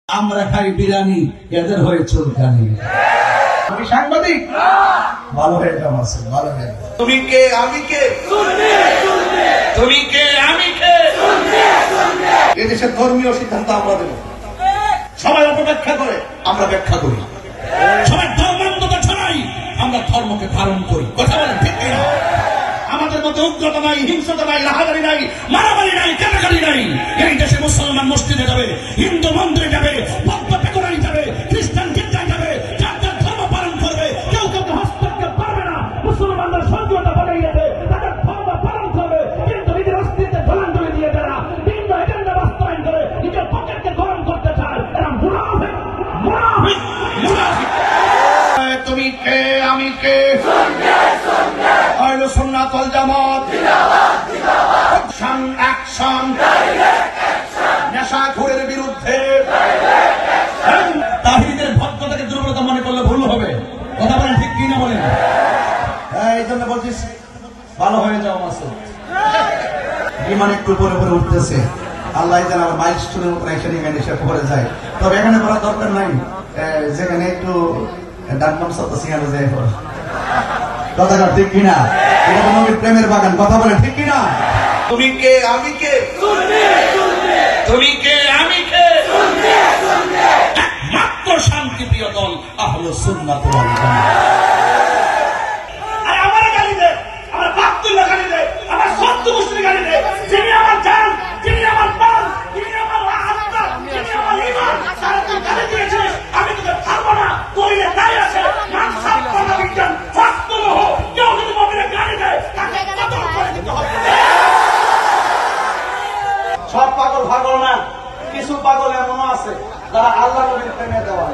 আমরা খাই বিরিয়ানি, এদের হয়ে চুলকানি। আমি সাংবাদিক, ভালো হয়ে যাও মাসুদ, ভালো হয়ে যাও। তুমি কে আমি কে, তুমি কে আমি কে, এদেশের ধর্মীয় সিদ্ধান্ত আমরা দেব। সবাই অপব্যাখ্যা করে, আমরা ব্যাখ্যা করি। সবাই ধর্মান্ধতা ছড়াই, আমরা ধর্মকে ধারণ করি। কথা বলেন ঠিক কিনা? আমাদের মধ্যে উগ্রতা নাই, হিংসতা নাই, রাহাজারি নাই, মারামারি নাই, কাটাকাটি নাই। এই দেশে মুসলমান মসজিদে যাবে, হিন্দু মন্দিরে যাবে, বৌদ্ধ ঠাকুরানি যাবে, খ্রিস্টান গির্জায় যাবে, যার যার ধর্ম পালন করবে। কেউ কেউ হস্তক্ষেপ পারবে না। মুসলমানদের স্বাধীনতা বানাই গেছে, তাদের ধর্ম পালন করবে, কিন্তু নিজের অস্তিত্বের জলাঞ্জলি দিয়ে যারা ভিন্ন এজেন্ডা বাস্তবায়ন করে নিজের পকেটকে গরম করতে চায়, এরা মুনাফিক, মুনাফিক, মুনাফিক। তুমি কে আমি কে, আহলে সুন্নাত ওয়াল জামাত অ্যাকশন, অ্যাকশন, নেশাখোরের বিরুদ্ধে। তাহিদের ভদ্রতাকে দুর্বলতা মনে করলে ভুল হবে। কথা বলেন ঠিক কিনা বলেন? এই জন্য বলছিস ভালো হয়ে যাও মাসুদ। বিমান একটু উপরে উপরে উঠতেছে, আল্লাহ যেন আমার মাইলস্টোনের উপরে এসে এসে পড়ে যায়। তবে এখানে করার দরকার নাই, যেখানে একটু ডানবাম শব্দ সিঙ্গানো যায়। কথাটা ঠিক কিনা? এটা তো নবীর প্রেমের বাগান। কথা বলে ঠিক কিনা? তুমি কে আমি কে, তুমি কে আমি কে, একমাত্র শান্তি প্রিয় দল আহলে সুন্নাত ওয়াল জামাত। আরে আমার গালি দে, আমার বাপতুল্লাহ গালি দে, আমার সত্য মুসলিম গালি দে, যিনি আমার জান, যিনি আমার প্রাণ, যিনি আমার আত্মা, যিনি আমার ঈমান, তারা তুই গালি দিয়েছিস, আমি তোকে ছাড়বো না। কইলে তাই আছে, মান সম্মান বিজ্ঞান ফাস্তুল হো। কেউ যদি মুমিনে গালি দেয় তাকে কতল করে দিতে হবে। সব পাগল পাগল না, কিছু পাগল এমনও আছে যারা আল্লাহ নবীর প্রেমে দেওয়া।